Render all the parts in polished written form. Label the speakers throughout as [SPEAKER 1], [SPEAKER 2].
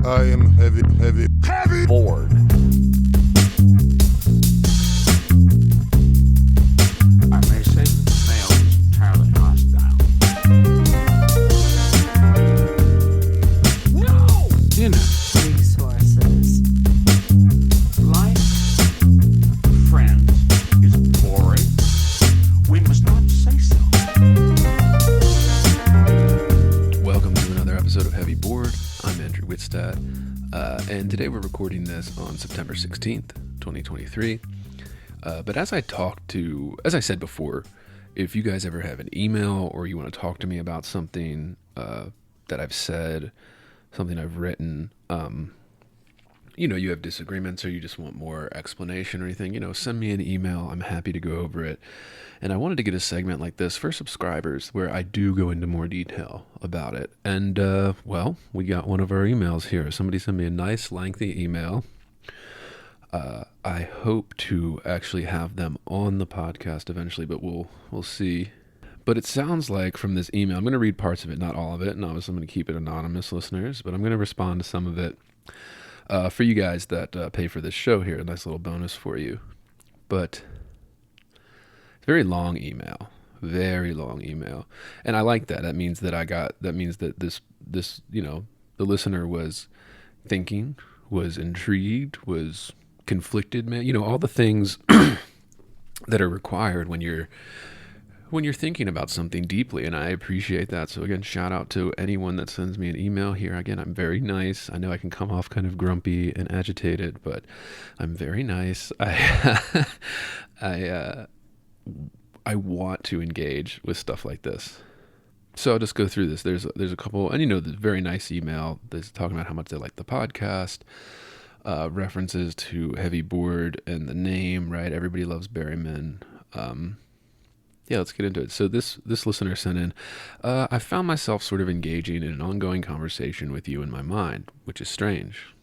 [SPEAKER 1] I am heavy
[SPEAKER 2] bored.
[SPEAKER 3] I may say that the male is entirely hostile. No!
[SPEAKER 4] Resources.
[SPEAKER 3] Life, friends, is boring. We must not say so.
[SPEAKER 2] Welcome to another episode of Heavy Board. I'm Andrew Wittstadt, and today we're recording this on September 16th, 2023. But as I said before, if you guys ever have an email or you want to talk to me about something that I've said, something I've written, you have disagreements or you just want more explanation or anything, send me an email. I'm happy to go over it. And I wanted to get a segment like this for subscribers where I do go into more detail about it. And, we got one of our emails here. Somebody sent me a nice lengthy email. I hope to actually have them on the podcast eventually, but we'll see. But it sounds like from this email, I'm going to read parts of it, not all of it. And obviously I'm going to keep it anonymous, listeners, but I'm going to respond to some of it for you guys that pay for this show here. A nice little bonus for you. But very long email, and I like that. That means that this the listener was thinking, was intrigued, was conflicted, man. All the things that are required when you're thinking about something deeply, and I appreciate that. So again, shout out to anyone that sends me an email here. Again, I'm very nice. I know I can come off kind of grumpy and agitated, but I'm very nice. I want to engage with stuff like this. So I'll just go through this. There's a couple, and the very nice email that's talking about how much they like the podcast, references to Heavy Board and the name, right? Everybody loves Berryman. Let's get into it. So this listener sent in, I found myself sort of engaging in an ongoing conversation with you in my mind, which is strange.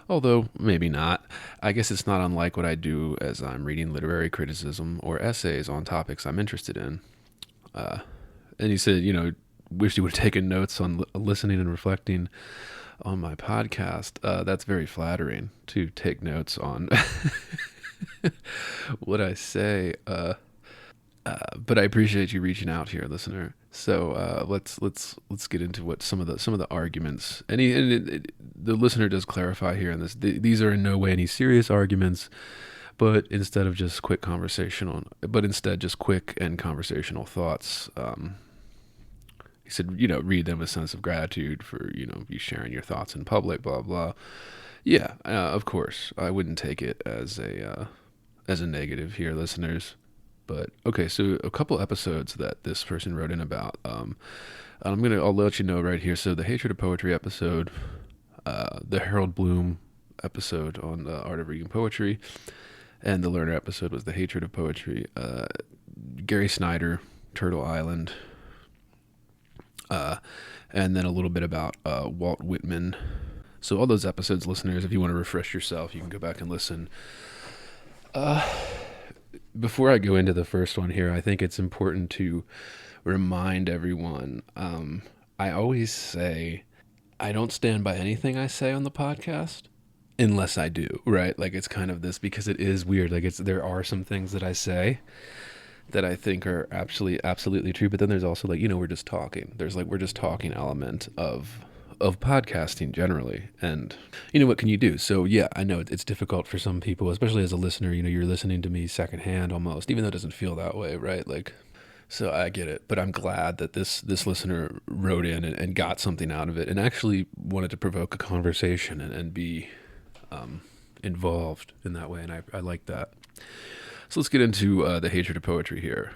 [SPEAKER 2] Although, maybe not. I guess it's not unlike what I do as I'm reading literary criticism or essays on topics I'm interested in. And he said, wish you would have taken notes on listening and reflecting on my podcast. That's very flattering to take notes on what I say. But I appreciate you reaching out here, listener. So let's get into what some of the arguments. The listener does clarify here in this. These are in no way any serious arguments, but instead just quick and conversational thoughts. He said, read them with a sense of gratitude for you sharing your thoughts in public. Blah blah. Yeah, of course, I wouldn't take it as a negative here, listeners. But okay, so a couple episodes that this person wrote in about. I'll let you know right here. So the Hatred of Poetry episode, the Harold Bloom episode on the art of reading poetry, and the Learner episode was the Hatred of Poetry. Gary Snyder, Turtle Island, and then a little bit about Walt Whitman. So all those episodes, listeners, if you want to refresh yourself, you can go back and listen. Before I go into the first one here, I think it's important to remind everyone, I always say I don't stand by anything I say on the podcast unless I do, right? Like it's kind of this, because it is weird. Like there are some things that I say that I think are absolutely true, but then there's also we're just talking. There's we're just talking element of podcasting generally, and what can you do? So yeah, I know it's difficult for some people, especially as a listener. You're listening to me secondhand almost, even though it doesn't feel that way, right? So I get it, but I'm glad that this listener wrote in and got something out of it and actually wanted to provoke a conversation and be involved in that way, and I like that. So let's get into the Hatred of Poetry here.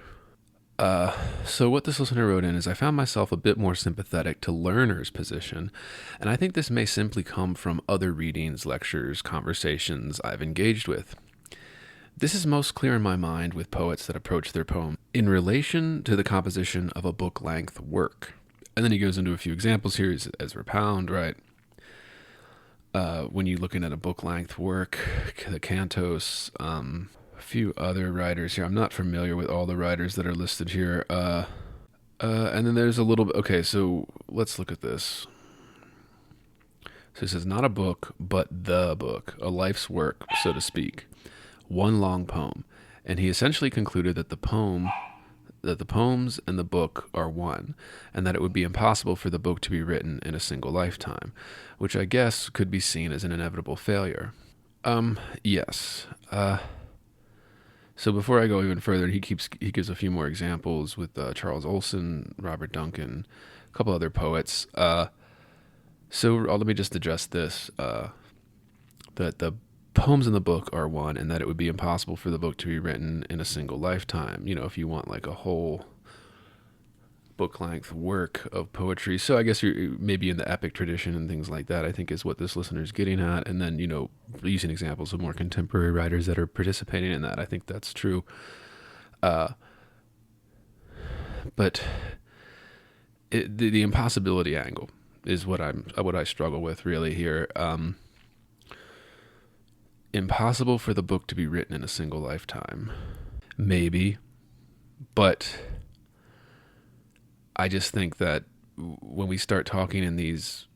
[SPEAKER 2] So what this listener wrote in is, I found myself a bit more sympathetic to learner's position, and I think this may simply come from other readings, lectures, conversations I've engaged with. This is most clear in my mind with poets that approach their poem in relation to the composition of a book-length work. And then he goes into a few examples here. He's Ezra Pound, right? When you're looking at a book-length work, the Cantos, a few other writers here. I'm not familiar with all the writers that are listed here. And then there's a little bit, okay, so let's look at this. So he says, not a book, but the book, a life's work, so to speak. One long poem. And he essentially concluded that the poems and the book are one, and that it would be impossible for the book to be written in a single lifetime, which I guess could be seen as an inevitable failure. Yes. So before I go even further, he gives a few more examples with Charles Olson, Robert Duncan, a couple other poets. So let me just address this, that the poems in the book are one, and that it would be impossible for the book to be written in a single lifetime. You know, if you want like a whole book-length work of poetry. So I guess you're maybe in the epic tradition and things like that, I think is what this listener is getting at. And then, you know, using examples of more contemporary writers that are participating in that, I think that's true. But the impossibility angle is what I struggle with really here. Impossible for the book to be written in a single lifetime. Maybe, but I just think that when we start talking in these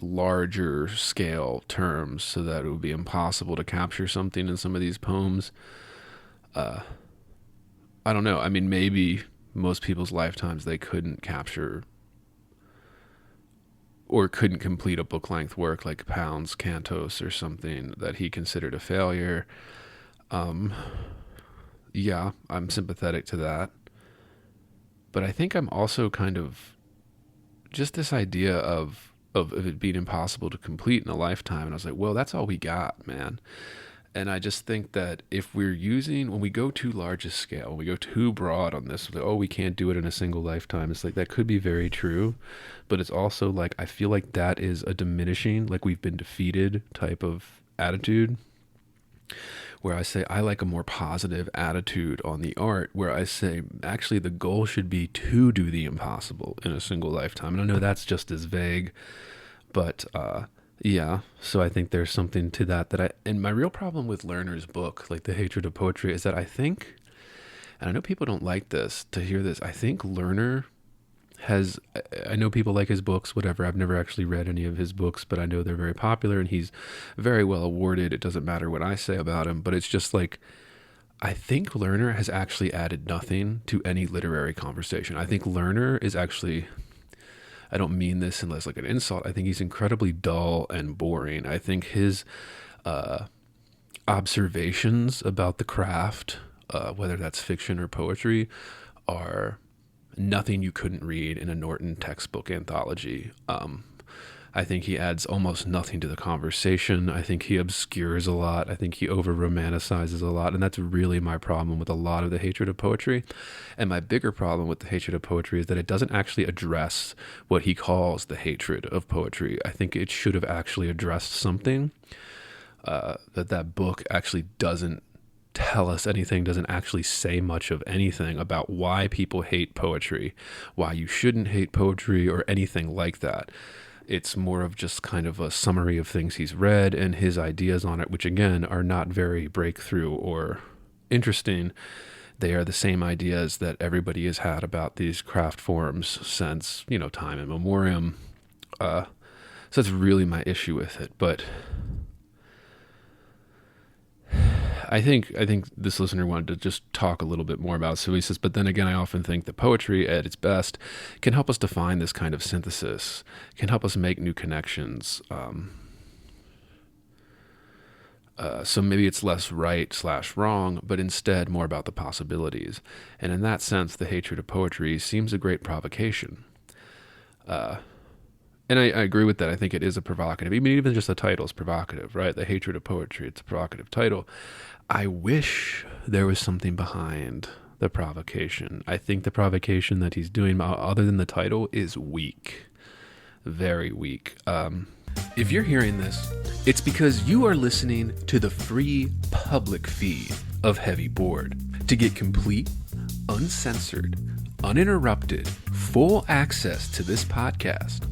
[SPEAKER 2] larger scale terms, so that it would be impossible to capture something in some of these poems, I don't know. I mean, maybe most people's lifetimes they couldn't capture or couldn't complete a book-length work like Pound's Cantos or something that he considered a failure. Yeah, I'm sympathetic to that. But I think I'm also kind of just this idea of it being impossible to complete in a lifetime. And I was like, well, that's all we got, man. And I just think that when we go too large a scale, when we go too broad on this, like, oh, we can't do it in a single lifetime. It's like, that could be very true, but it's also like, I feel like that is a diminishing, like we've been defeated type of attitude, where I say, I like a more positive attitude on the art, where I say, actually, the goal should be to do the impossible in a single lifetime. And I know that's just as vague, but, yeah, so I think there's something to that and my real problem with Lerner's book, like The Hatred of Poetry, is that I think, and I know people don't like this, to hear this, I think Lerner I know people like his books, whatever, I've never actually read any of his books, but I know they're very popular, and he's very well awarded. It doesn't matter what I say about him, but it's just like, I think Lerner has actually added nothing to any literary conversation. I think Lerner is actually... I don't mean this unless like an insult. I think he's incredibly dull and boring. I think his observations about the craft, whether that's fiction or poetry, are nothing you couldn't read in a Norton textbook anthology. I think he adds almost nothing to the conversation. I think he obscures a lot. I think he over-romanticizes a lot. And that's really my problem with a lot of The Hatred of Poetry. And my bigger problem with The Hatred of Poetry is that it doesn't actually address what he calls the hatred of poetry. I think it should have actually addressed something that book actually doesn't tell us anything, doesn't actually say much of anything about why people hate poetry, why you shouldn't hate poetry, or anything like that. It's more of just kind of a summary of things he's read and his ideas on it, which again are not very breakthrough or interesting. They are the same ideas that everybody has had about these craft forms since, time immemorial. So that's really my issue with it. But I think this listener wanted to just talk a little bit more about it. So he says, but then again, I often think that poetry at its best can help us define this kind of synthesis, can help us make new connections. So maybe it's less right/wrong, but instead more about the possibilities. And in that sense, The Hatred of Poetry seems a great provocation. And I agree with that. I think it is a provocative, even just the title is provocative, right? The Hatred of Poetry, it's a provocative title. I wish there was something behind the provocation. I think the provocation that he's doing, other than the title, is weak. Very weak. If you're hearing this, it's because you are listening to the free public feed of Heavy Board. To get complete, uncensored, uninterrupted, full access to this podcast,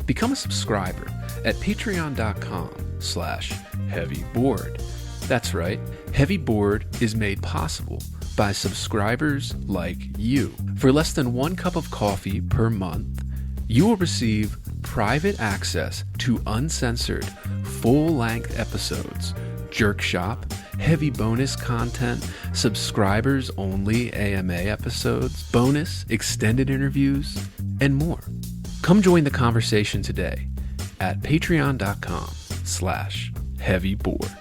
[SPEAKER 2] become a subscriber at patreon.com/heavyboard. That's right, Heavy Board is made possible by subscribers like you. For less than 1 cup of coffee per month, you will receive private access to uncensored, full-length episodes, Jerk Shop, heavy bonus content, subscribers-only AMA episodes, bonus extended interviews, and more. Come join the conversation today at patreon.com/heavyboard.